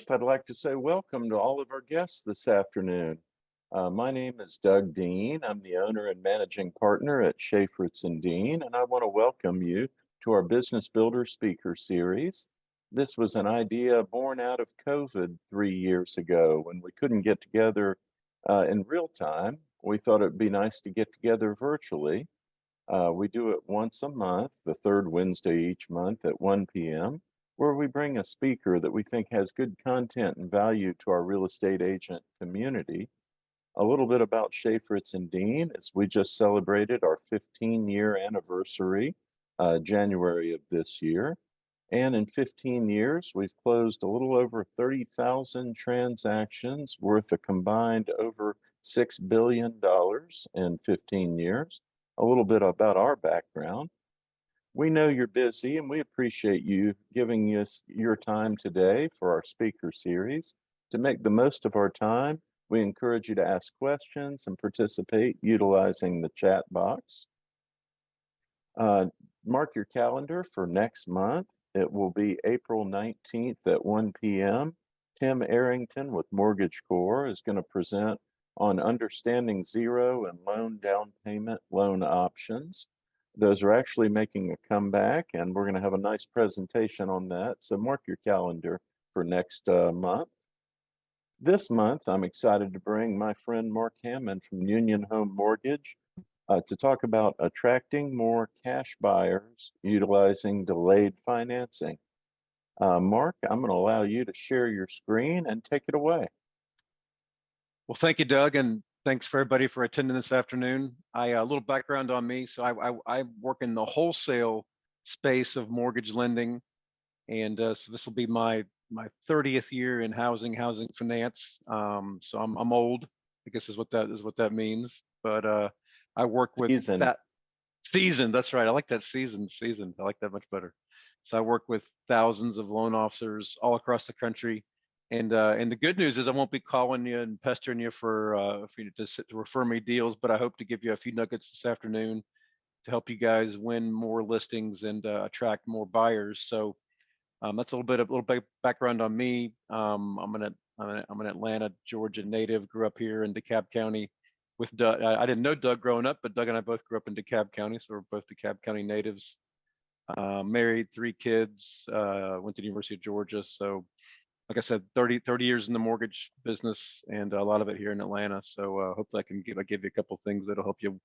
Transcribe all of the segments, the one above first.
First, I'd like to say welcome to all of our guests this afternoon. My name is Doug Dean. I'm the owner and managing partner at Schaefertz and Dean, and I want to welcome you to our Business Builder Speaker Series. This was an idea born out of COVID 3 years ago when we couldn't get together in real time. We thought it'd be nice to get together virtually. We do it once a month, the third Wednesday each month at 1 p.m., where we bring a speaker that we think has good content and value to our real estate agent community. A little bit about Schaefertz and Dean is we just celebrated our 15-year anniversary, January of this year. And in 15 years, we've closed a little over 30,000 transactions worth a combined over $6 billion in 15 years. A little bit about our background. We know you're busy and we appreciate you giving us your time today for our speaker series. To make the most of our time, we encourage you to ask questions and participate utilizing the chat box. Mark your calendar for next month. It will be April 19th at 1 p.m. Tim Arrington with Mortgage Core is going to present on understanding zero and loan down payment loan options. Those are actually making a comeback, and we're going to have a nice presentation on that. So mark your calendar for next month. This month, I'm excited to bring my friend Mark Hammond from Union Home Mortgage to talk about attracting more cash buyers utilizing delayed financing. Mark, I'm going to allow you to share your screen and take it away. Well, thank you, Doug, and thanks for everybody for attending this afternoon. A little background on me. So I work in the wholesale space of mortgage lending, and so this will be my 30th year in housing finance. So I'm old, I guess is what that means. But I work with that season. That's right. I like that season. I like that much better. So I work with thousands of loan officers all across the country. And the good news is I won't be calling you and pestering you for you to refer me deals, but I hope to give you a few nuggets this afternoon to help you guys win more listings and attract more buyers. So that's a little bit background on me. I'm an Atlanta, Georgia native. Grew up here in DeKalb County with Doug. I didn't know Doug growing up, but Doug and I both grew up in DeKalb County, so we're both DeKalb County natives. Married, 3 kids. Went to the University of Georgia. So, like I said, 30 years in the mortgage business, and a lot of it here in Atlanta. So hopefully I can give you a couple things that'll help you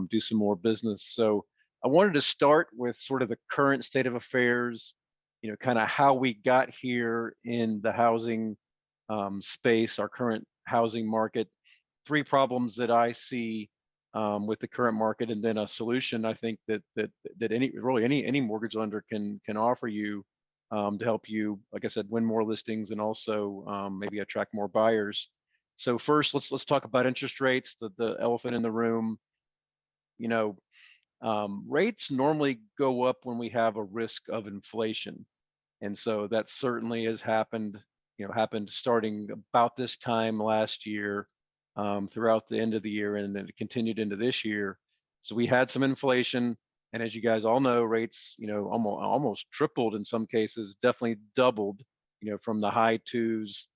do some more business. So I wanted to start with sort of the current state of affairs, kind of how we got here in the housing space, our current housing market, 3 problems that I see with the current market, and then a solution I think that any mortgage lender can offer you to help you, like I said, win more listings and also maybe attract more buyers. So first, let's talk about interest rates, the elephant in the room. Rates normally go up when we have a risk of inflation, and so that certainly has happened. Happened starting about this time last year, throughout the end of the year, and then it continued into this year. So we had some inflation. And as you guys all know, rates, almost tripled in some cases, definitely doubled, from the high 2s,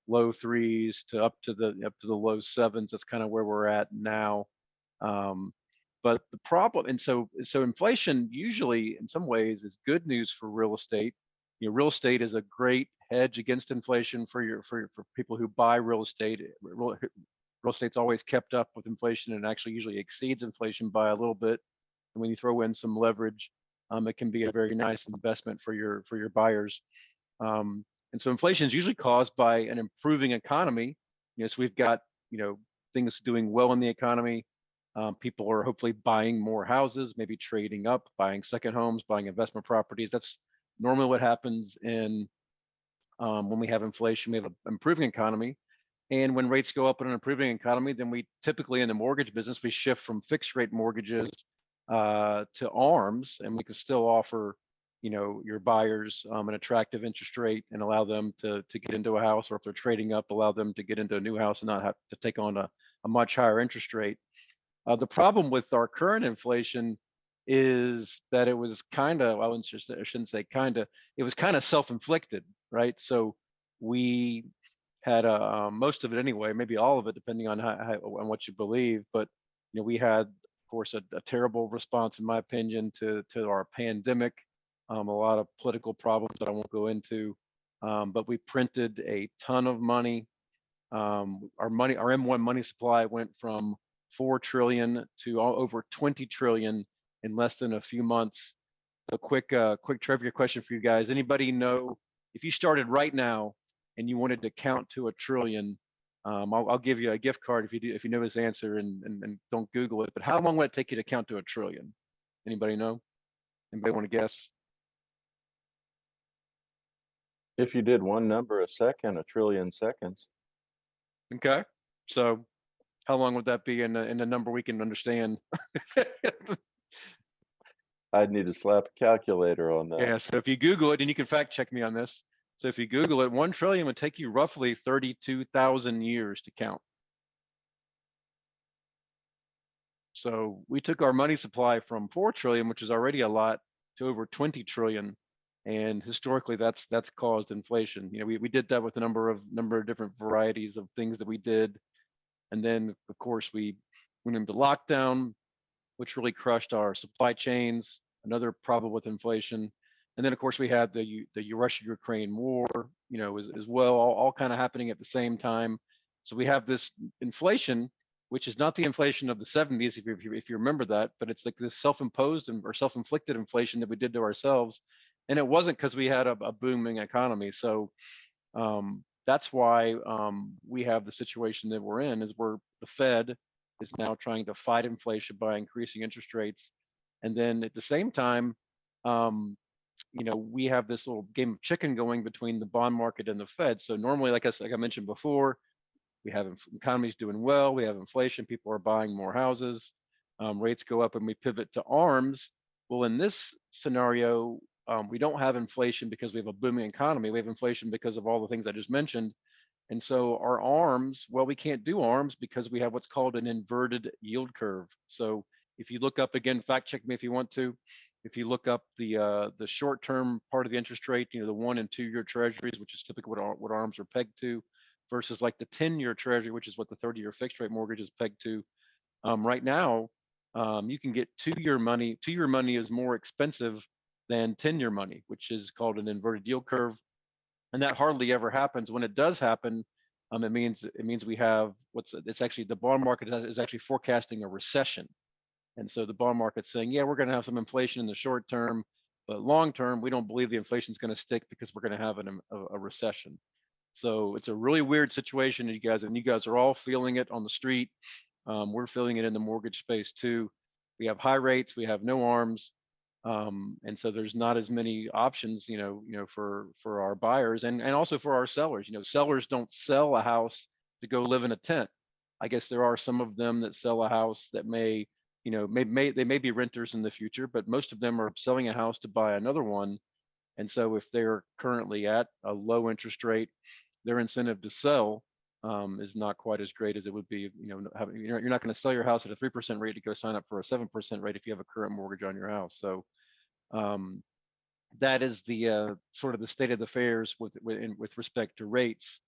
low 3s to up to the low 7s. That's kind of where we're at now. But the problem, and so inflation usually, in some ways, is good news for real estate. Real estate is a great hedge against inflation for people who buy real estate. Real estate's always kept up with inflation and actually usually exceeds inflation by a little bit. And when you throw in some leverage, it can be a very nice investment for your buyers. And so inflation is usually caused by an improving economy. So we've got things doing well in the economy. People are hopefully buying more houses, maybe trading up, buying second homes, buying investment properties. That's normally what happens when we have inflation. We have an improving economy. And when rates go up in an improving economy, then we typically in the mortgage business, we shift from fixed rate mortgages to ARMs, and we can still offer, your buyers an attractive interest rate and allow them to get into a house, or if they're trading up, allow them to get into a new house and not have to take on a much higher interest rate. The problem with our current inflation is that it was kind of, I shouldn't say kind of, it was kind of self-inflicted, right? So we had most of it anyway, maybe all of it, depending on on what you believe. But we had, of course, a terrible response, in my opinion, to our pandemic. A lot of political problems that I won't go into, but we printed a ton of money. Our M1 money supply went from 4 trillion to over 20 trillion in less than a few months. A quick trivia question for you guys. Anybody know if you started right now and you wanted to count to 1 trillion? I'll give you a gift card if you know his answer, and don't Google it. But how long would it take you to count to 1 trillion? Anybody know? Anybody want to guess? If you did one number a second, 1 trillion seconds. Okay, so how long would that be in a number we can understand? I'd need to slap a calculator on that. Yeah, so if you Google it, and you can fact check me on this. So if you Google it, 1 trillion would take you roughly 32,000 years to count. So we took our money supply from 4 trillion, which is already a lot, to over 20 trillion. And historically, that's caused inflation. We did that with a number of different varieties of things that we did. And then, of course, we went into lockdown, which really crushed our supply chains, another problem with inflation. And then, of course, we had the Russia-Ukraine war, as well, all kind of happening at the same time. So we have this inflation, which is not the inflation of the 70s, if you remember that, but it's like this self-imposed or self-inflicted inflation that we did to ourselves. And it wasn't because we had a booming economy. So that's why we have the situation that we're in, is where the Fed is now trying to fight inflation by increasing interest rates. And then at the same time, we have this little game of chicken going between the bond market and the Fed. So normally, like I mentioned before, we have economies doing well, we have inflation, people are buying more houses, rates go up, and we pivot to arms. Well, in this scenario, we don't have inflation because we have a booming economy. We have inflation because of all the things I just mentioned. And so our arms, well, we can't do arms because we have what's called an inverted yield curve. So if you look up, again, fact check me if you want to, if you look up the short-term part of the interest rate, the 1 and 2 year treasuries, which is typically what arms are pegged to, versus like the 10-year treasury, which is what the 30-year fixed rate mortgage is pegged to. Right now, you can get 2-year money. 2-year money is more expensive than 10-year money, which is called an inverted yield curve. And that hardly ever happens. When it does happen, it means we have it's actually the bond market is actually forecasting a recession. And so the bond market's saying, yeah, we're going to have some inflation in the short term, but long term, we don't believe the inflation is going to stick because we're going to have a recession. So it's a really weird situation, you guys, and you guys are all feeling it on the street. We're feeling it in the mortgage space too. We have high rates, we have no arms, and so there's not as many options, for our buyers and also for our sellers. Sellers don't sell a house to go live in a tent. I guess there are some of them that sell a house that may they may be renters in the future, but most of them are selling a house to buy another one. And so if they're currently at a low interest rate, their incentive to sell is not quite as great as it would be. You're not going to sell your house at a 3% rate to go sign up for a 7% rate if you have a current mortgage on your house. So that is the sort of the state of the affairs with respect to rates.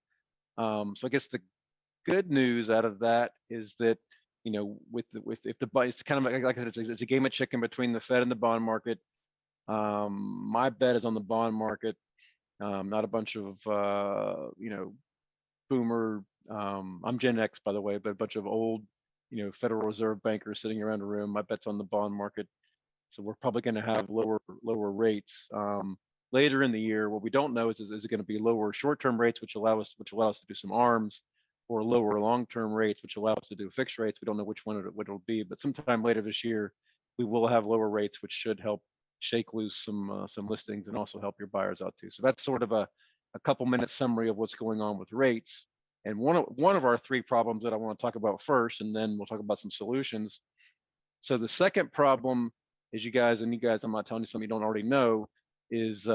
So I guess the good news out of that is that it's kind of like I said, it's a game of chicken between the Fed and the bond market. My bet is on the bond market, not a bunch of boomer. I'm Gen X, by the way, but a bunch of old Federal Reserve bankers sitting around a room. My bet's on the bond market. So we're probably going to have lower rates later in the year. What we don't know is it going to be lower short-term rates, which allow us to do some arms, or lower long-term rates, which allow us to do fixed rates. We don't know which one it'll be, but sometime later this year, we will have lower rates, which should help shake loose some listings and also help your buyers out too. So that's sort of a couple minute summary of what's going on with rates. And one of our 3 problems that I want to talk about first, and then we'll talk about some solutions. So the second problem is, you guys, I'm not telling you something you don't already know, is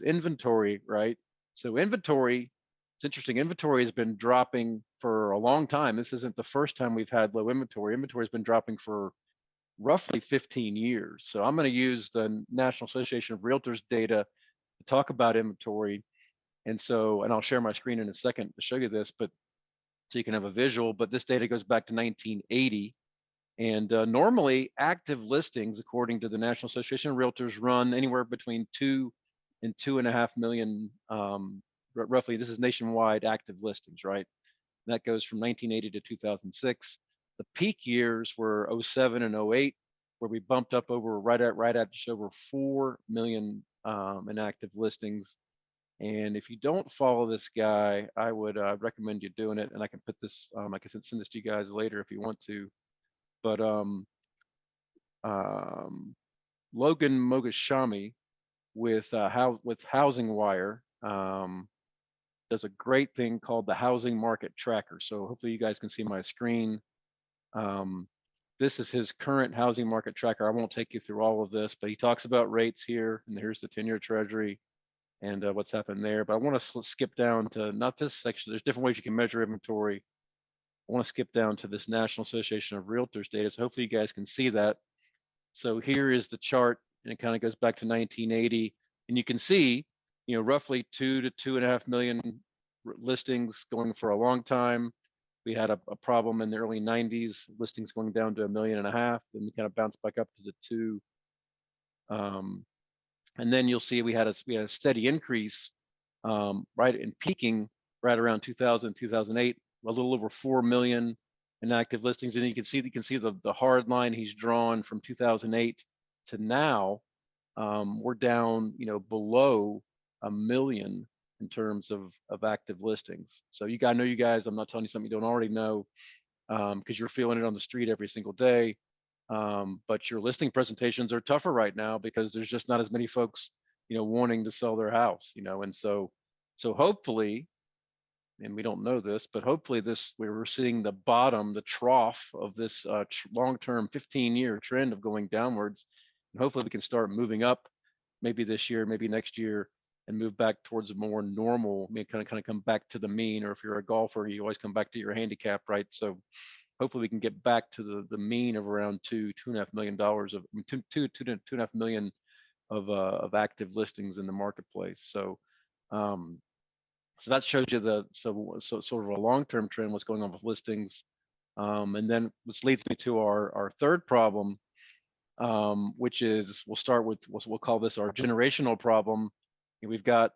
inventory, right? So inventory, it's interesting. Inventory has been dropping for a long time. This isn't the first time we've had low inventory. Inventory has been dropping for roughly 15 years. So I'm going to use the National Association of Realtors data to talk about inventory. And so, and I'll share my screen in a second to show you this, but so you can have a visual, but this data goes back to 1980. And normally active listings, according to the National Association of Realtors, run anywhere between 2 and 2.5 million, roughly. This is nationwide active listings, right? That goes from 1980 to 2006. The peak years were '07 and '08, where we bumped up over right at just over 4 million in active listings. And if you don't follow this guy, I would recommend you doing it. And I can put this, I can send this to you guys later if you want to. But Logan Mogashami with Housing Wire does a great thing called the Housing Market Tracker. So hopefully you guys can see my screen. This is his current housing market tracker. I won't take you through all of this, but he talks about rates here, and here's the 10-year Treasury and what's happened there. But I want to skip down to not this section. There's different ways you can measure inventory. I want to skip down to this National Association of Realtors data. So hopefully you guys can see that. So here is the chart, and it kind of goes back to 1980, and you can see, roughly 2 to 2.5 million listings going for a long time. We had a problem in the early 90s, listings going down to 1.5 million, then we kind of bounced back up to the 2. And then you'll see we had a steady increase, right in peaking right around 2000, 2008, a little over 4 million in active listings. And you can see the hard line he's drawn from 2008 to now. We're down, below 1 million in terms of active listings. So I know you guys, I'm not telling you something you don't already know, because you're feeling it on the street every single day. But your listing presentations are tougher right now because there's just not as many folks, wanting to sell their house, and so hopefully, and we don't know this, but hopefully we're seeing the bottom, the trough of this long-term 15-year trend of going downwards, and hopefully we can start moving up, maybe this year, maybe next year, and move back towards a more normal, kind of come back to the mean. Or if you're a golfer, you always come back to your handicap, right? So hopefully we can get back to the mean of around $2.5 million of $2.5 million of active listings in the marketplace. So so that shows you so sort of a long-term trend, what's going on with listings. And then which leads me to our third problem, which is, we'll start with, we'll call this our generational problem. And we've got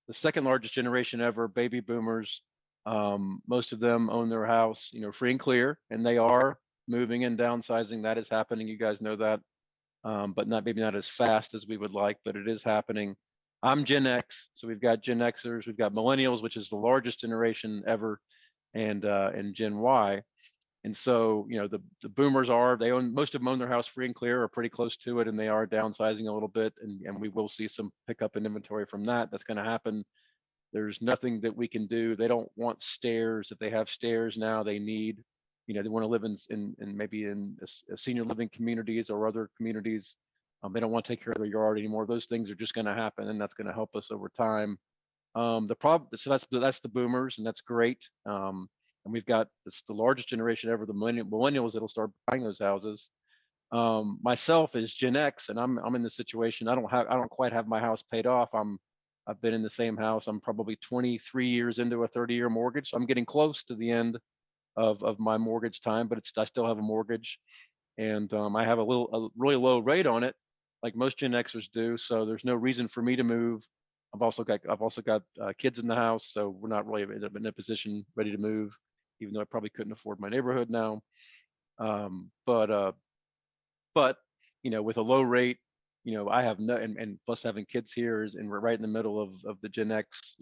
the second largest generation ever, baby boomers. Most of them own their house, free and clear, and they are moving and downsizing. That is happening. You guys know that, but maybe not as fast as we would like, but it is happening. I'm Gen X, so we've got Gen Xers, we've got millennials, which is the largest generation ever, and Gen Y. And so, the boomers most of them own their house free and clear, or pretty close to it, and they are downsizing a little bit, and we will see some pickup in inventory from that. That's going to happen. There's nothing that we can do. They don't want stairs. If they have stairs now, they need, they want to live in maybe in a senior living communities or other communities. They don't want to take care of their yard anymore. Those things are just going to happen, and that's going to help us over time. The problem, so that's the boomers, and that's great. And we've got the largest generation ever, the millennials that'll start buying those houses. Myself is Gen X, and I'm in the situation. I don't quite have my house paid off. I've been in the same house. I'm probably 23 years into a 30-year mortgage. So I'm getting close to the end of my mortgage time, but I still have a mortgage, and I have a really low rate on it, like most Gen Xers do. So there's no reason for me to move. I've also got kids in the house, so we're not really in a position ready to move, even though I probably couldn't afford my neighborhood now. But with a low rate, I have no, and plus having kids here and we're right in the middle of the Gen X,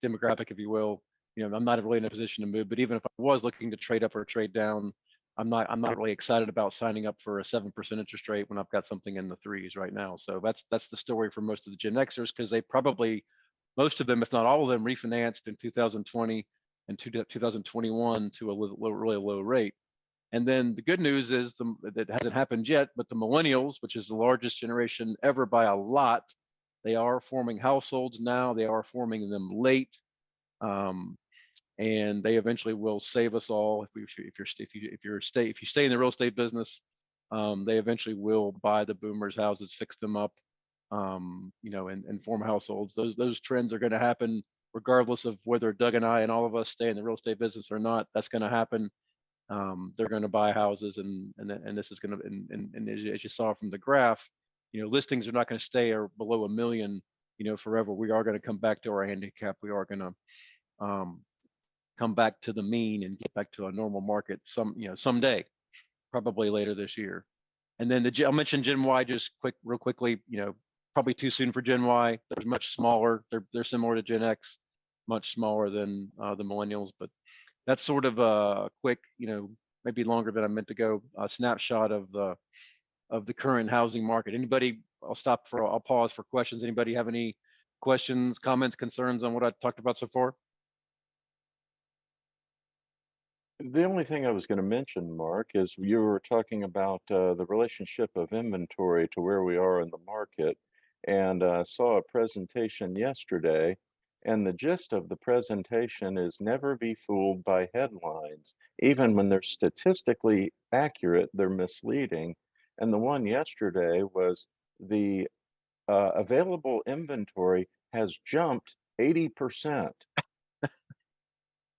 demographic, if you will. I'm not really in a position to move, but even if I was looking to trade up or trade down, I'm not really excited about signing up for a 7% interest rate when I've got something in the 3s right now. So that's the story for most of the Gen Xers, because they probably, most of them, if not all of them, refinanced in 2020 and 2021 to a really low rate. And then the good news is that hasn't happened yet, but the millennials, which is the largest generation ever by a lot, they are forming households now. They are forming them late, and they eventually will save us all. If you stay in the real estate business, they eventually will buy the boomers' houses, fix them up, and form households. Those trends are going to happen regardless of whether Doug and I and all of us stay in the real estate business or not. That's going to happen. They're going to buy houses, and this is going to, and as you saw from the graph, listings are not going to stay or below 1 million, forever. We are going to come back to our handicap. We are going to come back to the mean and get back to a normal market someday, probably later this year. And then I'll mention Gen Y just real quickly. Probably too soon for Gen Y. They're much smaller. They're similar to Gen X, much smaller than the millennials. But that's sort of a quick, maybe longer than I meant to go, snapshot of the current housing market. Anybody? I'll pause for questions. Anybody have any questions, comments, concerns on what I talked about so far? The only thing I was going to mention, Mark, is you were talking about the relationship of inventory to where we are in the market, and saw a presentation yesterday, and the gist of the presentation is never be fooled by headlines. Even when they're statistically accurate, they're misleading. And the one yesterday was the available inventory has jumped 80%.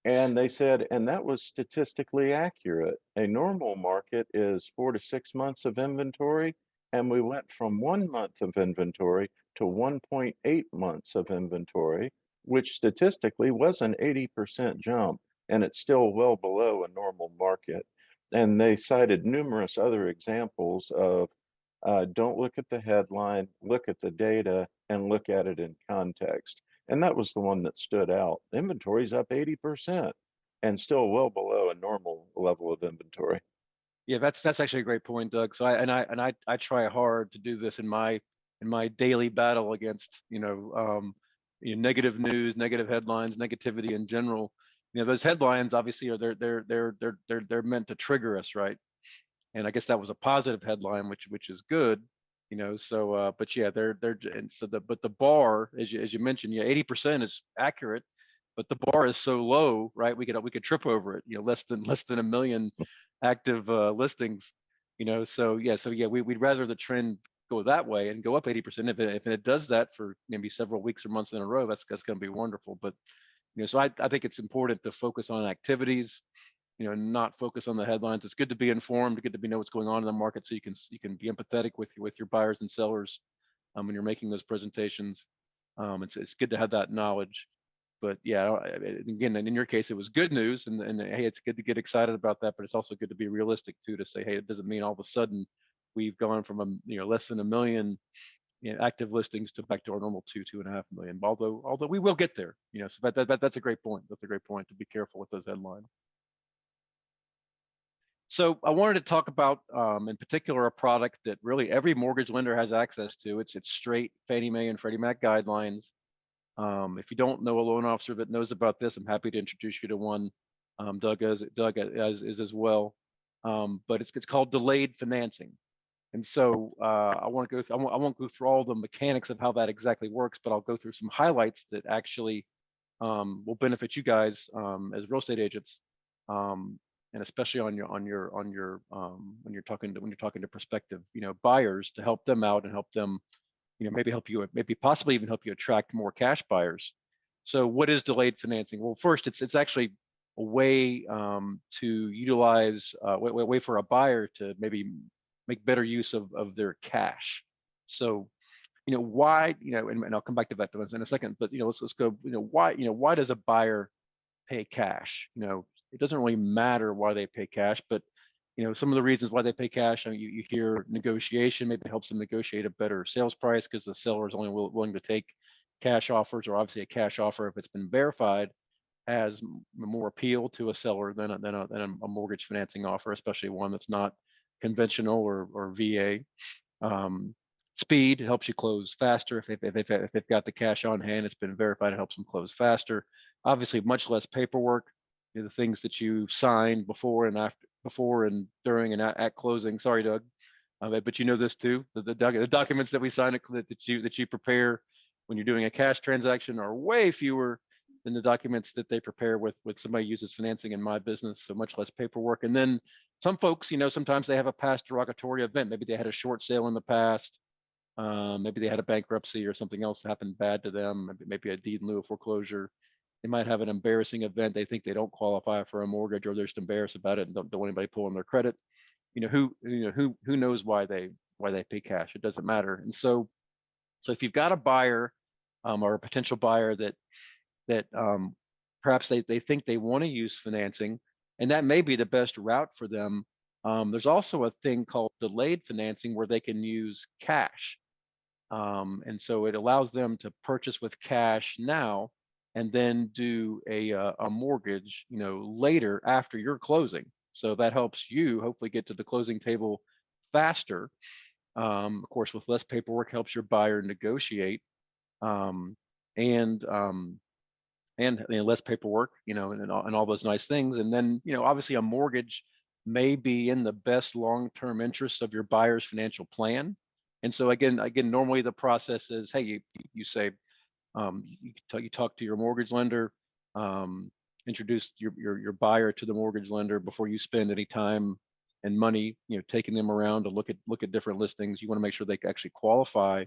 And they said, and that was statistically accurate. A normal market is 4 to 6 months of inventory, and we went from 1 month of inventory to 1.8 months of inventory, which statistically was an 80% jump, and it's still well below a normal market. And they cited numerous other examples of don't look at the headline, look at the data, and look at it in context. And that was the one that stood out. Inventory's up 80% and still well below a normal level of inventory. Yeah, that's actually a great point, Doug. So I try hard to do this in my daily battle against negative news, negative headlines, negativity in general. Those headlines obviously are they're meant to trigger us, right? And I guess that was a positive headline, which is good. So but yeah, they're and so the bar, as you mentioned, 80% is accurate, but the bar is so low, right? We could trip over it. Less than 1 million active listings. We'd rather the trend go that way and go up 80%. If it does that for maybe several weeks or months in a row, that's going to be wonderful. But so I think it's important to focus on activities, not focus on the headlines. It's good to be informed, good to know what's going on in the market, so you can be empathetic with your buyers and sellers when you're making those presentations. It's good to have that knowledge. But yeah, again, in your case, it was good news, and hey, it's good to get excited about that. But it's also good to be realistic too, to say, hey, it doesn't mean all of a sudden we've gone from less than 1 million active listings to back to our normal 2.5 million. Although we will get there. So that's a great point. That's a great point, to be careful with those headlines. So I wanted to talk about, in particular, a product that really every mortgage lender has access to. It's straight Fannie Mae and Freddie Mac guidelines. If you don't know a loan officer that knows about this, I'm happy to introduce you to one. Doug is as well. But it's called delayed financing. And so I won't go through all the mechanics of how that exactly works, but I'll go through some highlights that actually will benefit you guys as real estate agents. And especially when you're talking to prospective buyers, to help them out and help them maybe possibly even help you attract more cash buyers. So what is delayed financing? Well, first, it's actually a way to utilize way for a buyer to maybe make better use of their cash. So why, and I'll come back to that in a second, but let's go, why does a buyer pay cash? It doesn't really matter why they pay cash, but some of the reasons why they pay cash, you hear negotiation, maybe it helps them negotiate a better sales price because the seller is only willing to take cash offers, or obviously a cash offer, if it's been verified, has more appeal to a seller than a mortgage financing offer, especially one that's not conventional or VA. Speed helps you close faster. If they've got the cash on hand, it's been verified, it helps them close faster. Obviously, much less paperwork. The things that you signed before and during and at closing. Sorry, Doug, but this too. The documents that we sign that you prepare when you're doing a cash transaction are way fewer than the documents that they prepare with somebody who uses financing in my business. So much less paperwork. And then some folks, sometimes they have a past derogatory event. Maybe they had a short sale in the past. Maybe they had a bankruptcy or something else happened bad to them. Maybe a deed in lieu of foreclosure. They might have an embarrassing event. They think they don't qualify for a mortgage, or they're just embarrassed about it and don't want anybody pulling their credit. Who knows why they pay cash? It doesn't matter. And so if you've got a buyer, or a potential buyer that perhaps they think they want to use financing, and that may be the best route for them. There's also a thing called delayed financing where they can use cash. And so it allows them to purchase with cash now and then do a mortgage, later after your closing. So that helps you hopefully get to the closing table faster. Of course, with less paperwork, helps your buyer negotiate, um, and less paperwork, and all those nice things. And then, obviously a mortgage may be in the best long-term interests of your buyer's financial plan. And so again, normally the process is, hey, you say, you talk to your mortgage lender, um, introduce your buyer to the mortgage lender before you spend any time and money, taking them around to look at different listings. You want to make sure they actually qualify.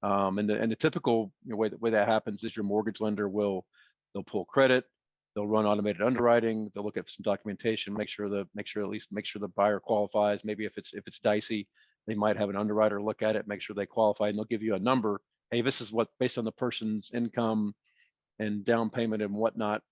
And the typical way that happens is your mortgage lender they'll pull credit, they'll run automated underwriting, they'll look at some documentation, make sure the buyer qualifies. Maybe if it's dicey, they might have an underwriter look at it, make sure they qualify, and they'll give you a number. Hey, this is what, based on the person's income and down payment and whatnot,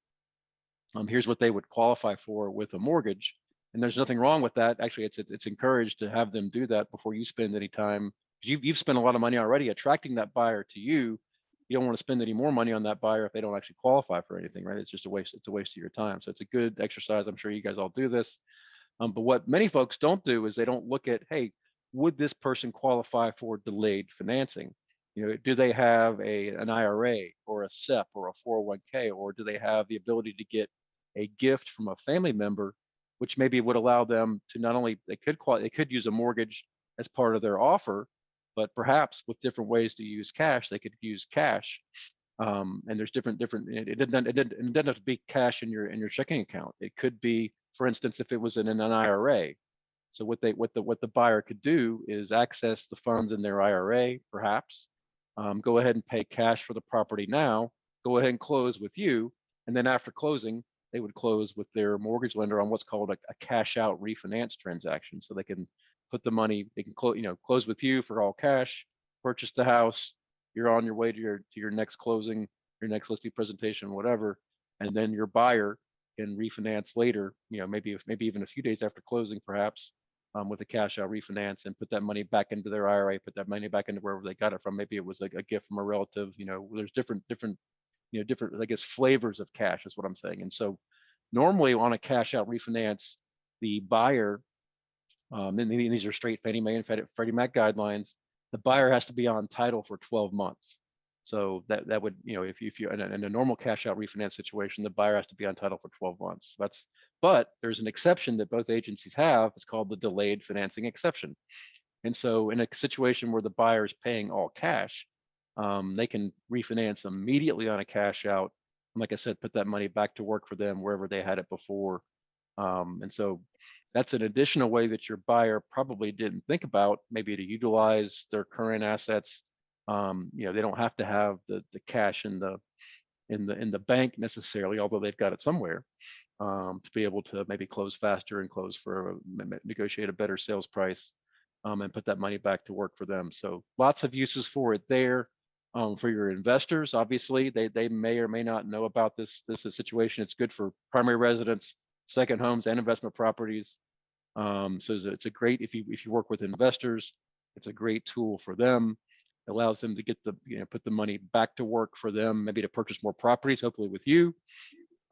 here's what they would qualify for with a mortgage. And there's nothing wrong with that. Actually, it's encouraged to have them do that before you spend any time. You've spent a lot of money already attracting that buyer to you. You don't want to spend any more money on that buyer if they don't actually qualify for anything, right? It's just a waste. It's a waste of your time. So it's a good exercise. I'm sure you guys all do this. But what many folks don't do is they don't look at, hey, would this person qualify for delayed financing? Do they have an IRA or a SEP or a 401k, or do they have the ability to get a gift from a family member, which maybe would allow them to not only they could use a mortgage as part of their offer, but perhaps with different ways to use cash, they could use cash. And there's different. It doesn't have to be cash in your checking account. It could be, for instance, if it was in an IRA. So what the buyer could do is access the funds in their IRA, perhaps, go ahead and pay cash for the property now, go ahead and close with you, and then after closing, they would close with their mortgage lender on what's called a cash out refinance transaction. So they can put the money, they can close with you for all cash, purchase the house, you're on your way to your next closing, your next listing presentation, whatever, and then your buyer can refinance later, maybe even a few days after closing, perhaps, with a cash out refinance, and put that money back into their IRA, put that money back into wherever they got it from. Maybe it was like a gift from a relative. There's different, I guess, flavors of cash is what I'm saying. And so normally on a cash out refinance, the buyer, and these are straight Fannie Mae and Freddie Mac guidelines, the buyer has to be on title for 12 months. So that would, if you're in a normal cash out refinance situation, the buyer has to be on title for 12 months. But there's an exception that both agencies have. It's called the delayed financing exception. And so in a situation where the buyer is paying all cash, they can refinance immediately on a cash out. And like I said, put that money back to work for them wherever they had it before. And so that's an additional way that your buyer probably didn't think about, maybe to utilize their current assets. They don't have to have the cash in the bank necessarily, although they've got it somewhere, to be able to maybe close faster and negotiate a better sales price, and put that money back to work for them. So lots of uses for it there. For your investors, obviously, they may or may not know about this situation. It's good for primary residence, second homes, and investment properties. So it's a great, if you work with investors, it's a great tool for them. It allows them to get put the money back to work for them, maybe to purchase more properties, hopefully with you.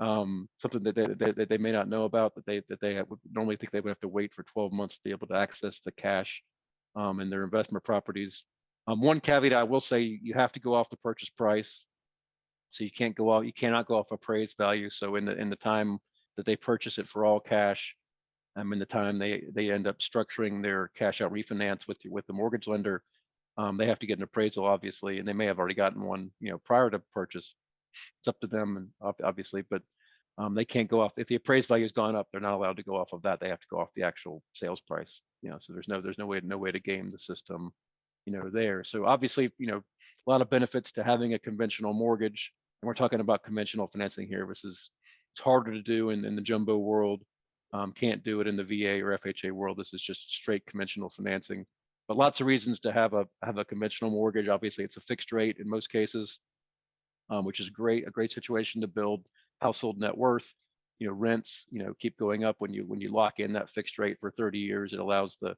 Something that they may not know about, that they would normally think they would have to wait for 12 months to be able to access the cash in their investment properties. One caveat I will say, you have to go off the purchase price. So you cannot go off appraised value. So in the time that they purchase it for all cash, in the time they end up structuring their cash out refinance with the mortgage lender, they have to get an appraisal, obviously, and they may have already gotten one, prior to purchase. It's up to them, and obviously, but they can't go off if the appraised value has gone up. They're not allowed to go off of that. They have to go off the actual sales price. So there's no way to game the system there. So obviously, a lot of benefits to having a conventional mortgage. And we're talking about conventional financing here. It's harder to do in the jumbo world. Can't do it in the VA or FHA world. This is just straight conventional financing. But lots of reasons to have a conventional mortgage. Obviously, it's a fixed rate in most cases, which is great. A great situation to build household net worth. Rents, keep going up when you lock in that fixed rate for 30 years. It allows the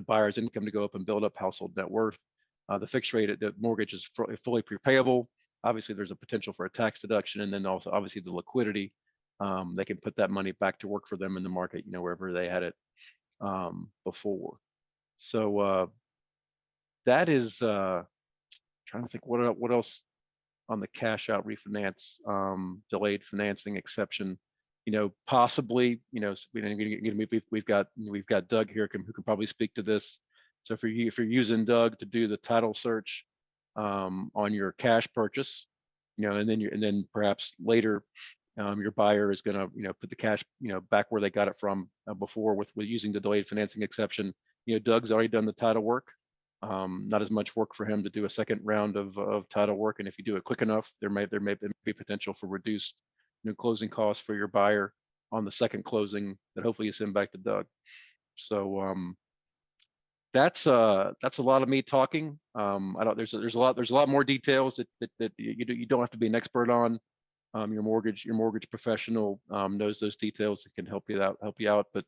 buyer's income to go up and build up household net worth. The fixed rate, the mortgage is fully prepayable. Obviously, there's a potential for a tax deduction, and then also obviously the liquidity. They can put that money back to work for them in the market, wherever they had it before. So that is trying to think what else on the cash out refinance, delayed financing exception. Possibly, we've got Doug here who can probably speak to this. So if you're using Doug to do the title search on your cash purchase, and then perhaps later your buyer is going to put the cash back where they got it from before with using the delayed financing exception. Doug's already done the title work. Not as much work for him to do a second round of title work, and if you do it quick enough, there may be potential for reduced closing costs for your buyer on the second closing that hopefully you send back to Doug. So that's a lot of me talking. I don't there's a lot more details that you don't have to be an expert on. Your mortgage professional knows those details and can help you out. But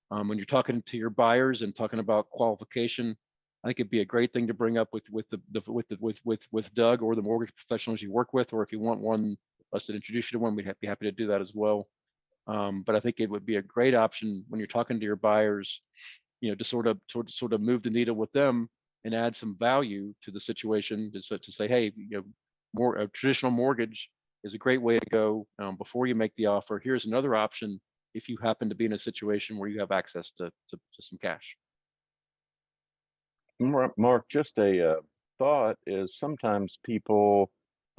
when you're talking to your buyers and talking about qualification, I think it'd be a great thing to bring up with Doug or the mortgage professionals you work with, or if you want us to introduce you to one, we'd be happy to do that as well. But I think it would be a great option when you're talking to your buyers, to sort of move the needle with them and add some value to the situation, to say, hey, a traditional mortgage is a great way to go before you make the offer. Here's another option if you happen to be in a situation where you have access to some cash. Mark, just a thought is sometimes people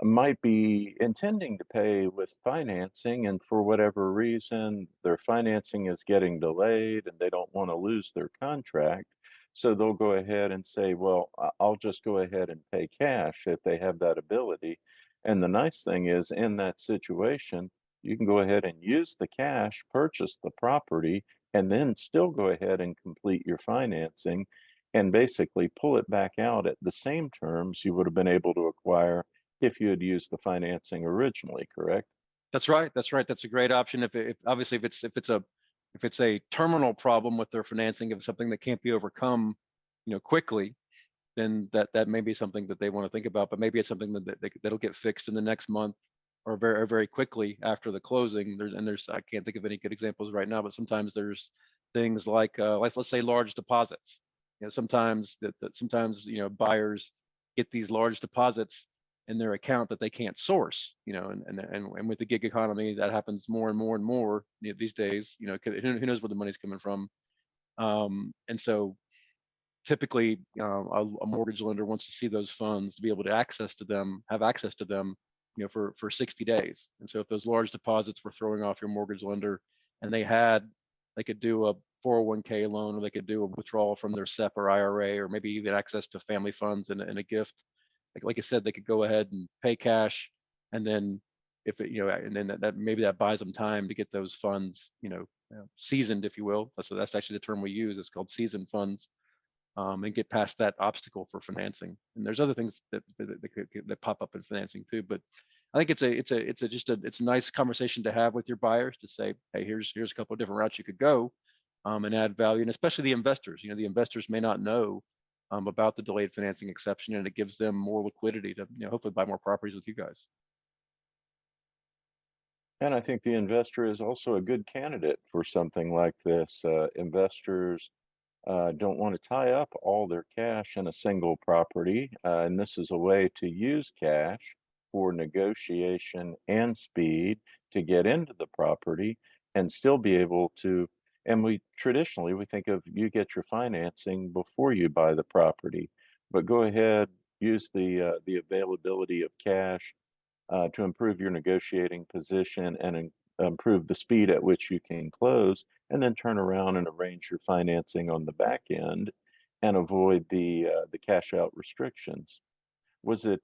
might be intending to pay with financing, and for whatever reason, their financing is getting delayed and they don't want to lose their contract. So they'll go ahead and say, well, I'll just go ahead and pay cash if they have that ability. And the nice thing is, in that situation, you can go ahead and use the cash, purchase the property, and then still go ahead and complete your financing and basically pull it back out at the same terms you would have been able to acquire if you had used the financing originally, correct? That's right. That's a great option. If obviously if it's a terminal problem with their financing, if it's something that can't be overcome, quickly, then that may be something that they want to think about. But maybe it's something that'll get fixed in the next month or very quickly after the closing. There's I can't think of any good examples right now, but sometimes there's things like let's say large deposits. Sometimes sometimes buyers get these large deposits in their account that they can't source, and with the gig economy, that happens more and more these days. Who knows where the money's coming from? And so typically, a mortgage lender wants to see those funds to be able to have access to them, for 60 days. And so if those large deposits were throwing off your mortgage lender, and they could do a 401k loan, or they could do a withdrawal from their SEP or IRA, or maybe even access to family funds and a gift. Like I said, they could go ahead and pay cash, and then if it, and then that maybe that buys them time to get those funds, seasoned, if you will. So that's actually the term we use. It's called seasoned funds, and get past that obstacle for financing. And there's other things that pop up in financing too. But I think it's a nice conversation to have with your buyers, to say, hey, here's a couple of different routes you could go, and add value. And especially the investors. The investors may not know about the delayed financing exception, and it gives them more liquidity to hopefully buy more properties with you guys. And I think the investor is also a good candidate for something like this. Investors don't want to tie up all their cash in a single property, and this is a way to use cash for negotiation and speed to get into the property and still be able to. And we traditionally we think of you get your financing before you buy the property, but go ahead, use the availability of cash to improve your negotiating position and improve the speed at which you can close, and then turn around and arrange your financing on the back end. and avoid the cash out restrictions. Was it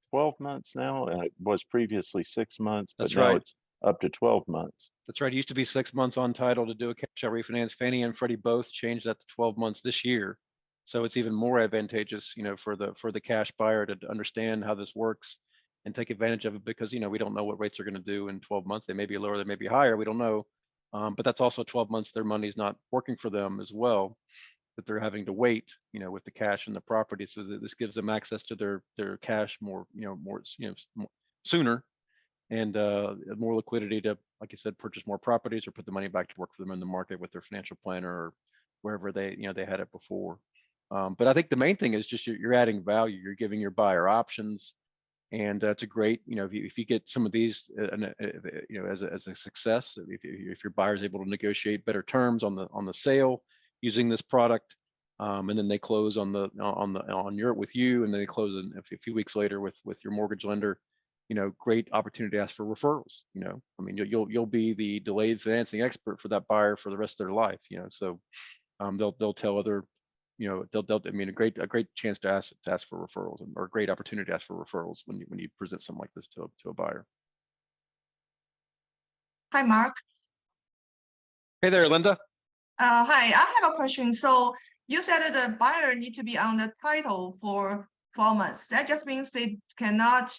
12 months now? It was previously 6 months, but That's now right. it's up to 12 months. That's right. It used to be 6 months on title to do a cash out refinance. Fannie and Freddie both changed that to 12 months this year. So it's even more advantageous, for the cash buyer to understand how this works and take advantage of it because, we don't know what rates are going to do in 12 months. They may be lower, they may be higher. We don't know. But that's also 12 months their money's not working for them as well, that they're having to wait, with the cash and the property. So that this gives them access to their cash more, sooner, and more liquidity to, like you said, purchase more properties or put the money back to work for them in the market with their financial planner or wherever they had it before. But I think the main thing is just you're adding value. You're giving your buyer options, and it's a great, if you get some of these, as a success, if your buyer is able to negotiate better terms on the sale using this product, and then they close with you, and then they close in a few weeks later with your mortgage lender. Great opportunity to ask for referrals. I mean, you'll be the delayed financing expert for that buyer for the rest of their life. So they'll tell other, I mean, a great chance to ask for referrals, or a great opportunity to ask for referrals when you present something like this to a buyer. Hi, Mark. Hey there, Linda. Hi, I have a question. So you said that the buyer need to be on the title for 12 months. That just means they cannot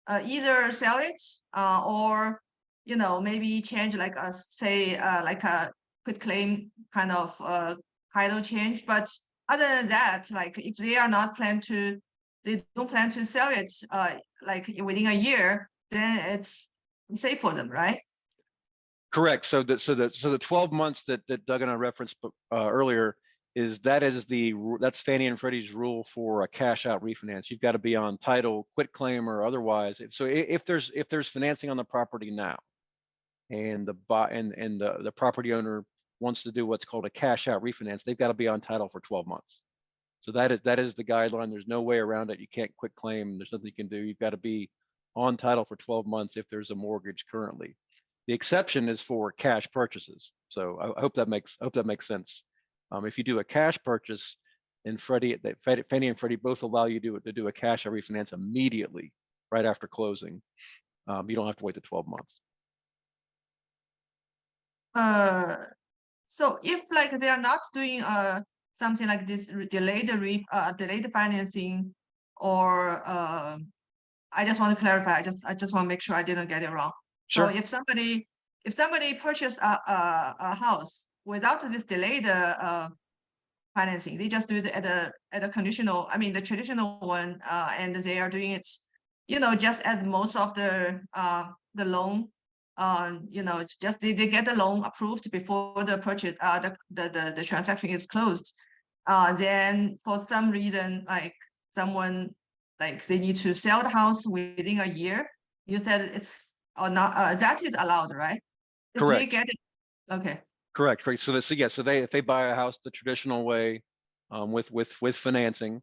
either sell it or, maybe change like like a quit claim kind of title change. But other than that, like if they are not they don't plan to sell it like within a year, then it's safe for them, right? Correct. So the 12 months that Doug and I referenced earlier that's Fannie and Freddie's rule for a cash out refinance. You've got to be on title, quit claim, or otherwise. So if there's financing on the property now, and the property owner wants to do what's called a cash out refinance, they've got to be on title for 12 months. So that is the guideline. There's no way around it. You can't quit claim. There's nothing you can do. You've got to be on title for 12 months if there's a mortgage currently. The exception is for cash purchases. So I hope that makes sense. If you do a cash purchase, and Fannie and Freddie both allow you to do a cash out refinance immediately right after closing. You don't have to wait the 12 months. So if like they are not doing something like this delayed financing, or I just want to clarify. I just want to make sure I didn't get it wrong. Sure. So if somebody purchased a house without this delayed financing, they just do it at a conditional, I mean the traditional one, and they are doing it, just as most of the loan, just they get the loan approved before the purchase, the transaction is closed. Then for some reason, like someone, like they need to sell the house within a year. You said it's or not, that is allowed, right? If Correct. they get it, okay. Correct. So if they buy a house the traditional way, with financing,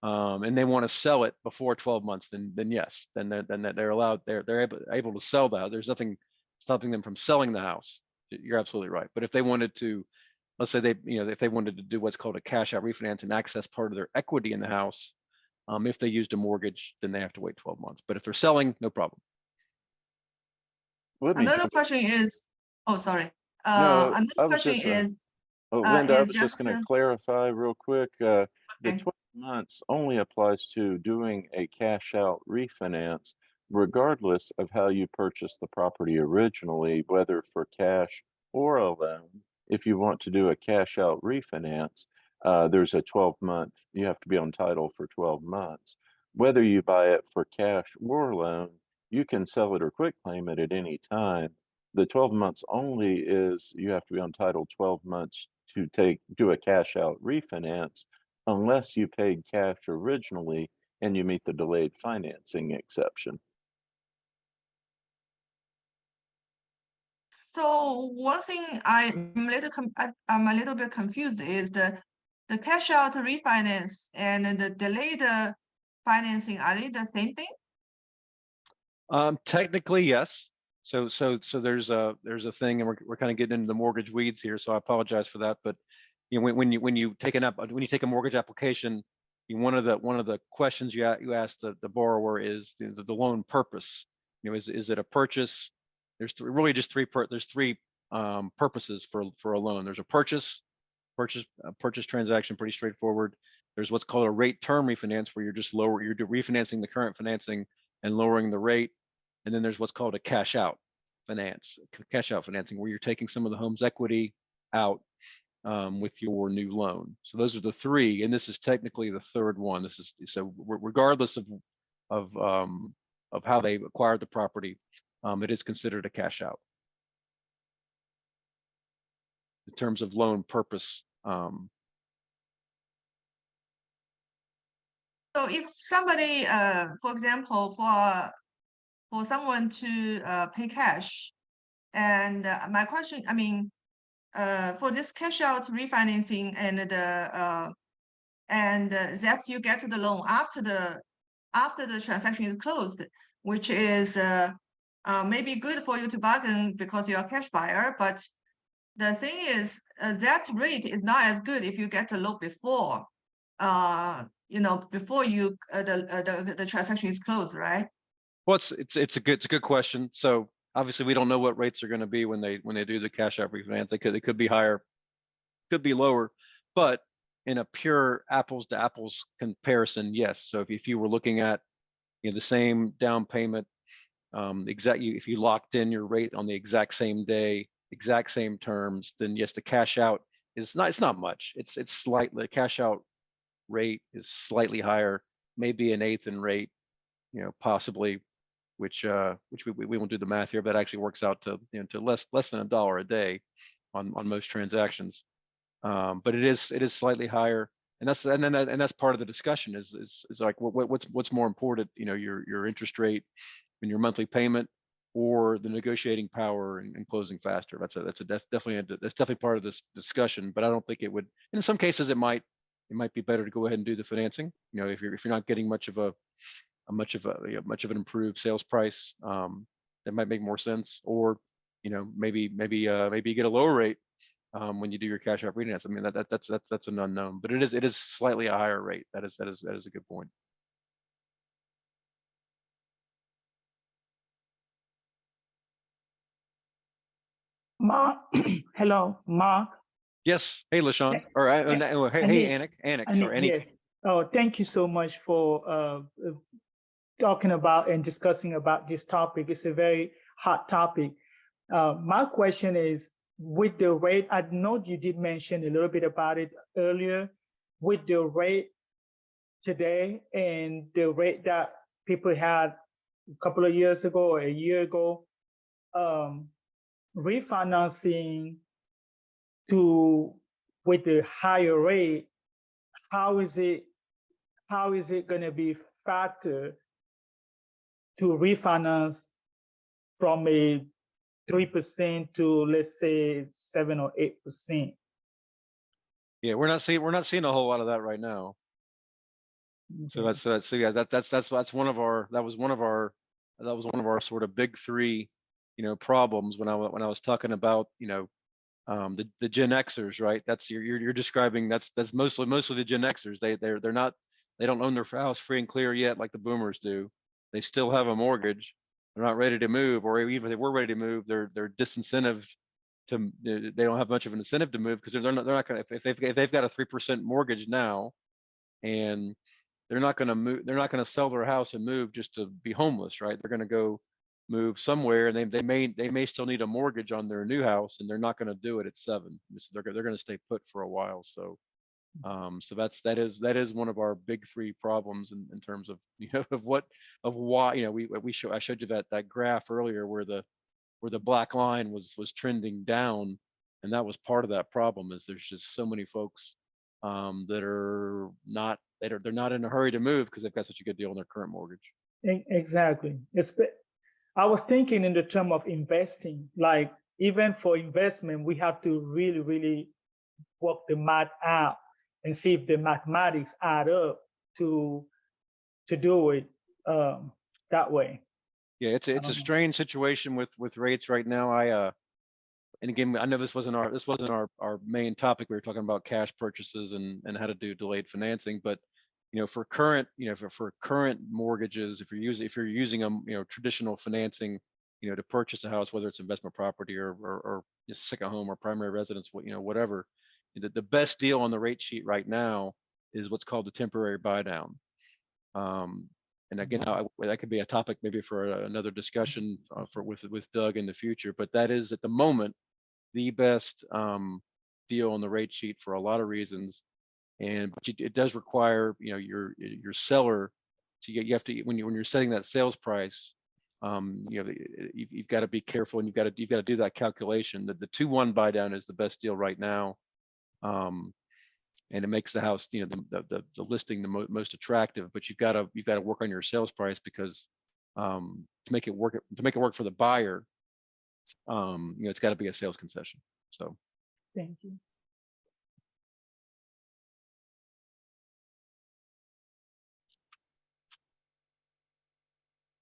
and they want to sell it before 12 months, then yes, then they're allowed. They're able to sell the house. There's nothing stopping them from selling the house. You're absolutely right. But if they wanted to, let's say if they wanted to do what's called a cash out refinance and access part of their equity in the house, if they used a mortgage, then they have to wait 12 months. But if they're selling, no problem. Another question is, oh, sorry. No, Another I was question just, is, Linda, I was just just going to clarify real quick. The okay. 12 months only applies to doing a cash out refinance, regardless of how you purchased the property originally, whether for cash or a loan. If you want to do a cash out refinance, there's a 12-month, you have to be on title for 12 months. Whether you buy it for cash or loan, you can sell it or quit claim it at any time. The 12 months only is you have to be on title 12 months to do a cash out refinance, unless you paid cash originally and you meet the delayed financing exception. So one thing I'm a little bit confused is the cash out refinance and the delayed financing, are they the same thing? Technically, yes. So there's a thing, and we're kind of getting into the mortgage weeds here, so I apologize for that. But when you take a mortgage application, one of the questions you ask the borrower is the loan purpose. Is it a purchase? There's really just three purposes for a loan. There's a purchase transaction, pretty straightforward. There's what's called a rate term refinance, where you're refinancing the current financing and lowering the rate. And then there's what's called a cash out financing, where you're taking some of the home's equity out with your new loan. So those are the three, and this is technically the third one. So regardless of how they acquired the property, it is considered a cash out in terms of loan purpose. So if somebody, for example, for someone to pay cash, and my question, I mean, for this cash out refinancing and that you get the loan after the transaction is closed, which is maybe good for you to bargain because you're a cash buyer, but the thing is that rate is not as good if you get the loan before before you the transaction is closed, right? Well, it's a good question. So obviously we don't know what rates are going to be when they do the cash out refinance. They could be higher, could be lower, but in a pure apples to apples comparison, yes. So if you were looking at the same down payment, if you locked in your rate on the exact same day, exact same terms, then yes, the cash out it's not much. It's slightly, the cash out rate is slightly higher, maybe an eighth in rate, possibly, which we won't do the math here, but actually works out to to less than $1 a day on most transactions. But it is slightly higher, and that's part of the discussion is like what's more important, your interest rate and your monthly payment, or the negotiating power and closing faster. That's definitely part of this discussion. But I don't think it would. In some cases, it might be better to go ahead and do the financing. If you're not getting much of an improved sales price, that might make more sense. Or maybe you get a lower rate when you do your cash out refinance. I mean that's an unknown, but it is slightly a higher rate. That is a good point. Mark, hello, Mark. Yes. Hey, LaShawn. All right. Hey, Anik. Sorry, Anik. Yes. Oh, thank you so much for talking about and discussing about this topic. It's a very hot topic. My question is, with the rate, I know you did mention a little bit about it earlier, with the rate today and the rate that people had a couple of years ago or a year ago, refinancing with the higher rate, how is it going to be factor to refinance from a 3% to, let's say, 7 or 8%? Yeah, we're not seeing a whole lot of that right now. So that's one of our sort of big three, problems when I was talking about, the Gen Xers, right? That's you're describing that's mostly the Gen Xers. They don't own their house free and clear yet like the boomers do. They still have a mortgage. They're not ready to move, or even if they were ready to move, they're disincentivized they don't have much of an incentive to move, because they're not going to, if they've got a 3% mortgage now, and they're not going to move, they're not going to sell their house and move just to be homeless, right? They're going to go move somewhere, and they may still need a mortgage on their new house, and they're not going to do it at 7. So they're going to stay put for a while. So that is one of our big three problems in terms of of why I showed you that graph earlier where the black line was trending down, and that was part of that problem. Is there's just so many folks that are not they're not in a hurry to move because they've got such a good deal on their current mortgage. Exactly. I was thinking in the term of investing. Like, even for investment, we have to really, really work the math out and see if the mathematics add up to do it that way. Yeah, it's a strange situation with rates right now. And again, I know this wasn't our main topic. We were talking about cash purchases and how to do delayed financing, but for current, for current mortgages, if you're using a traditional financing, to purchase a house, whether it's investment property or just second home or primary residence, whatever, the best deal on the rate sheet right now is what's called the temporary buy down. And again, that could be a topic maybe for another discussion with Doug in the future. But that is at the moment the best deal on the rate sheet for a lot of reasons. And but it does require your seller. So you have to when you're setting that sales price, you've got to be careful, and you've got to do that calculation. That the 2-1 buy down is the best deal right now. And it makes the house, the listing the most attractive. But you've got to work on your sales price, because to make it work for the buyer, it's got to be a sales concession. So Thank you.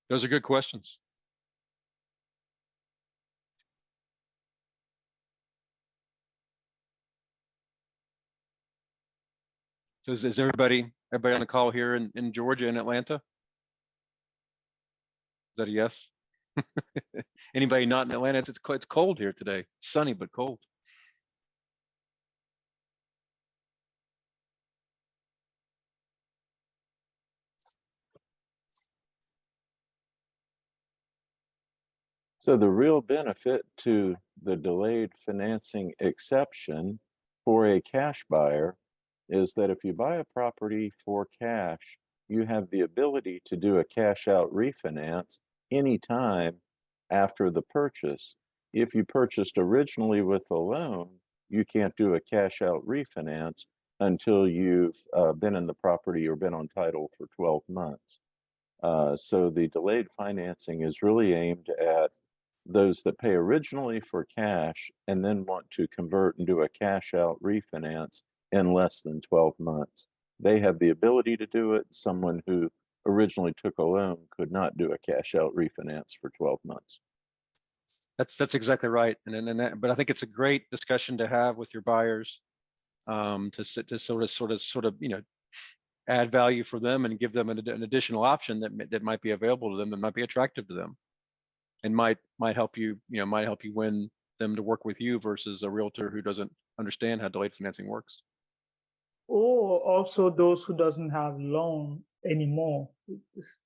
those are good questions. So is everybody on the call here in Georgia and Atlanta? Is that a yes? Anybody not in Atlanta? It's cold here today. It's sunny but cold. So the real benefit to the delayed financing exception for a cash buyer is that if you buy a property for cash, you have the ability to do a cash out refinance anytime after the purchase. If you purchased originally with a loan, you can't do a cash out refinance until you've been in the property or been on title for 12 months. So the delayed financing is really aimed at those that pay originally for cash and then want to convert and do a cash out refinance in less than 12 months. They have the ability to do it. Someone who originally took a loan could not do a cash out refinance for 12 months. That's exactly right. But I think it's a great discussion to have with your buyers, to sort of add value for them and give them an additional option that might be available to them, that might be attractive to them, and might help you win them to work with you versus a realtor who doesn't understand how delayed financing works. Or also those who doesn't have loan anymore.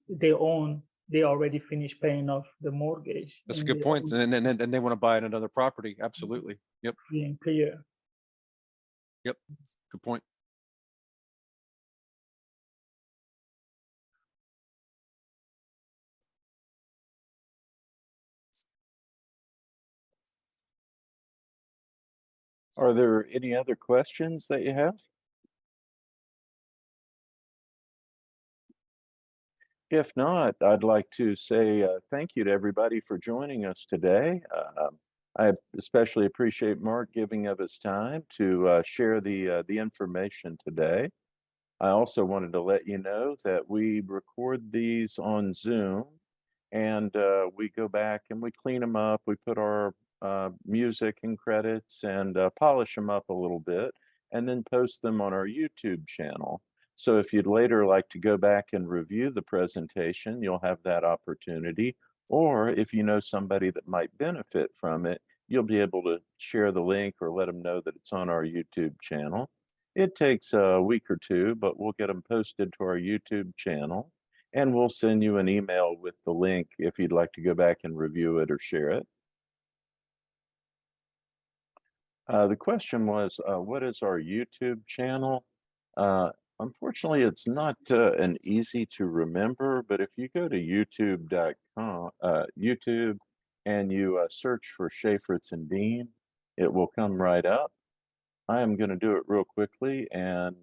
They already finished paying off the mortgage. That's a good point. And they want to buy another property. Absolutely. Yep. Being clear. Yep. Good point. Are there any other questions that you have? If not, I'd like to say thank you to everybody for joining us today. I especially appreciate Mark giving of his time to share the information today. I also wanted to let you know that we record these on Zoom, and we go back and we clean them up. We put our music and credits and polish them up a little bit, and then post them on our YouTube channel. So if you'd later like to go back and review the presentation, you'll have that opportunity. Or if you know somebody that might benefit from it, you'll be able to share the link or let them know that it's on our YouTube channel. It takes a week or two, but we'll get them posted to our YouTube channel, and we'll send you an email with the link if you'd like to go back and review it or share it. The question was, what is our YouTube channel? Unfortunately, it's not an easy to remember, but if you go to youtube.com, YouTube, and you search for Shafritz and Dean, it will come right up. I am going to do it real quickly and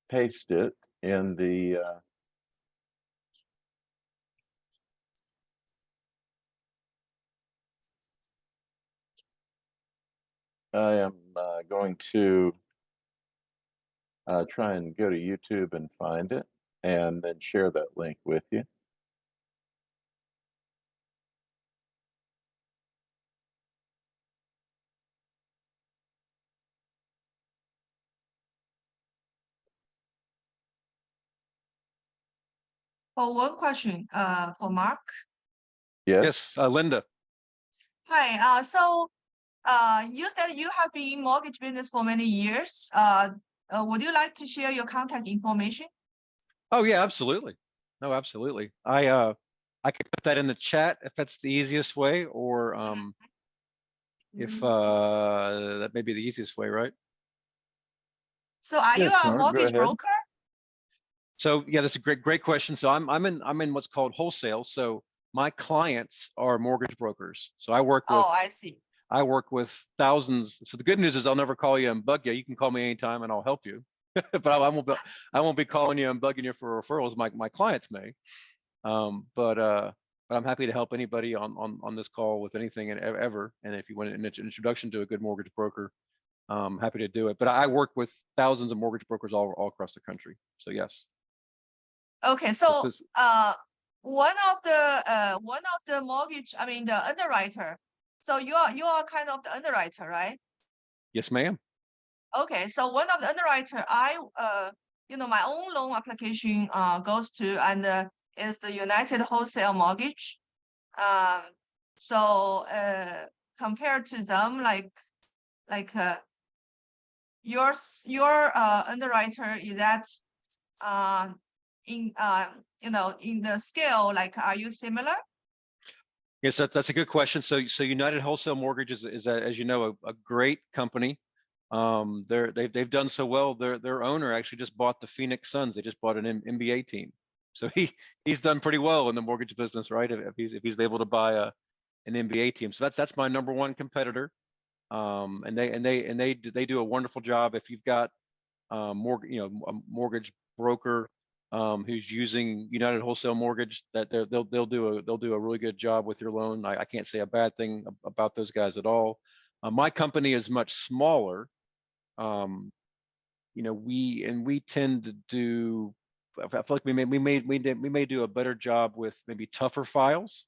paste it in the I am going to try and go to YouTube and find it, and then share that link with you. For one question, for Mark. Yes. Linda. Hi, you said you have been in mortgage business for many years. Would you like to share your contact information? Oh yeah, absolutely. No, absolutely. I could put that in the chat if that's the easiest way, or if that may be the easiest way, right? So are you Yes, a Mark, go mortgage ahead. broker? So yeah, that's a great question. So I'm in what's called wholesale. So my clients are mortgage brokers. So I work with Oh, I see. thousands. So the good news is I'll never call you and bug you. You can call me anytime and I'll help you. But I won't be calling you and bugging you for referrals. My clients may. But I'm happy to help anybody on this call with anything and ever. And if you want an introduction to a good mortgage broker, happy to do it. But I work with thousands of mortgage brokers all across the country. So yes. Okay, so one of the mortgage, I mean the underwriter. So you are kind of the underwriter, right? Yes, ma'am. Okay, so one of the underwriter, my own loan application goes to, and is the United Wholesale Mortgage. So compared to them, your underwriter, is that in in the scale, like, are you similar? Yes, that's a good question. So United Wholesale Mortgage is as you know, a great company. They've done so well. Their owner actually just bought the Phoenix Suns. They just bought an NBA team. So he's done pretty well in the mortgage business, right? If he's able to buy an NBA team. So that's my number one competitor. And they do a wonderful job. If you've got a mortgage broker who's using United Wholesale Mortgage, that they'll do a really good job with your loan. I can't say a bad thing about those guys at all. My company is much smaller. We tend to do. I feel like we may do a better job with maybe tougher files.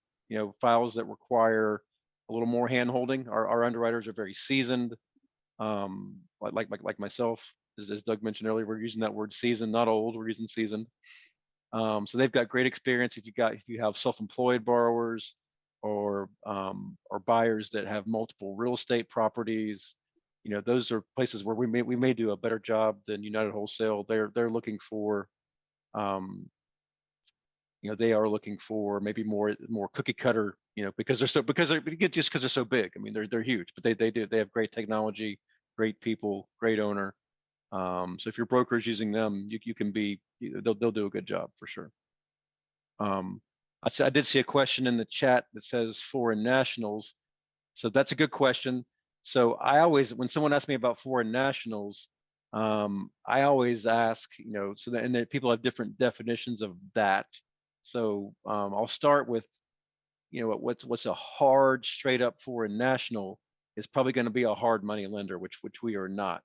Files that require a little more hand holding. Our underwriters are very seasoned. Like myself, as Doug mentioned earlier, we're using that word seasoned, not old. We're using seasoned. So they've got great experience. If you have self-employed borrowers or buyers that have multiple real estate properties, those are places where we may do a better job than United Wholesale. They're looking for, they are looking for maybe more cookie cutter, because they're so big. I mean, they're huge, but they have great technology, great people, great owner. So if your broker is using them, they'll do a good job for sure. I did see a question in the chat that says foreign nationals. So that's a good question. So when someone asks me about foreign nationals, I always ask, and then people have different definitions of that. So I'll start with, what's a hard, straight up foreign national is probably going to be a hard money lender, which we are not.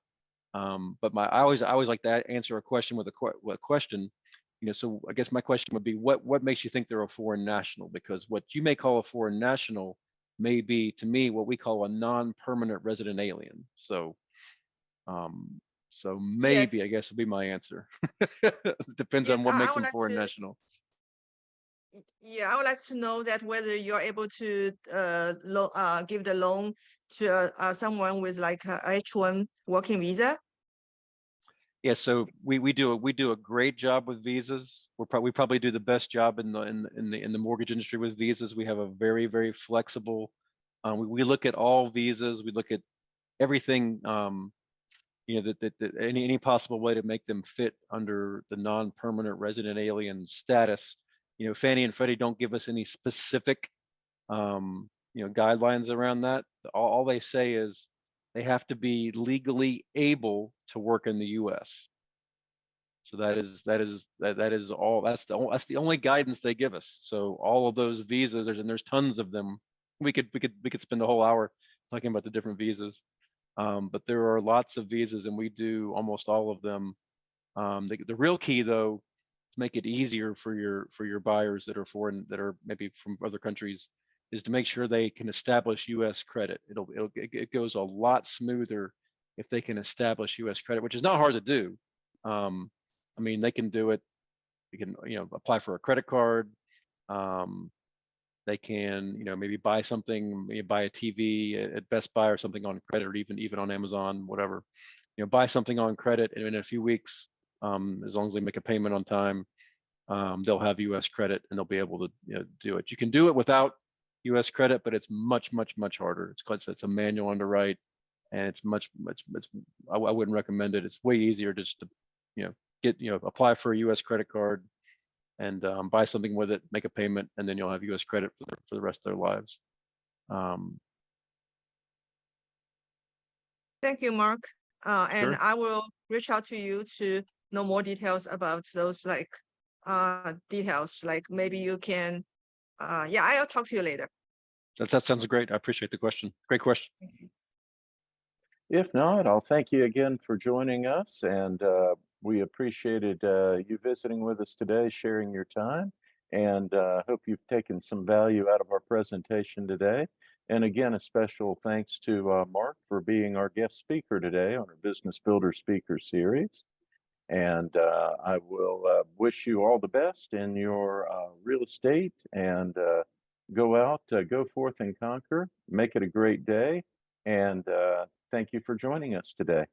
But I always like to answer a question with a question. So I guess my question would be, what makes you think they're a foreign national? Because what you may call a foreign national may be, to me, what we call a non-permanent resident alien. So maybe, Yes. I guess, would be my answer. Depends Yes, on what I makes would them like foreign to. national. Yeah, I would like to know that whether you're able to give the loan to someone with like a H1 working visa. Yeah, so we do a great job with visas. We probably do the best job in the mortgage industry with visas. We have a very, very flexible. We look at all visas. We look at everything. That any possible way to make them fit under the non-permanent resident alien status. Fannie and Freddie don't give us any specific guidelines around that. All they say is they have to be legally able to work in the U.S. So that is all. That's the only guidance they give us. So all of those visas, there's tons of them. We could spend a whole hour talking about the different visas. But there are lots of visas, and we do almost all of them. The real key, though, to make it easier for your buyers that are foreign, that are maybe from other countries, is to make sure they can establish U.S. credit. It goes a lot smoother if they can establish U.S. credit, which is not hard to do. I mean, they can do it. can, apply for a credit card. They can, maybe buy something, maybe buy a TV at Best Buy or something on credit, or even on Amazon, whatever. Buy something on credit, and in a few weeks, as long as they make a payment on time, they'll have U.S. credit, and they'll be able to do it. You can do it without U.S. credit, but it's much harder. It's a manual underwrite, and it's I wouldn't recommend it. It's way easier just to apply for a U.S. credit card and buy something with it, make a payment, and then you'll have U.S. credit for the rest of their lives. Thank you, Mark. And Sure. I will reach out to you to know more details about those details. Like maybe you can, I'll talk to you later. That sounds great. I appreciate the question. Great question. If not, I'll thank you again for joining us, and we appreciated you visiting with us today, sharing your time, and hope you've taken some value out of our presentation today. And again, a special thanks to Mark for being our guest speaker today on our Business Builder Speaker Series. And I will wish you all the best in your real estate, and go out, go forth and conquer, make it a great day. And thank you for joining us today.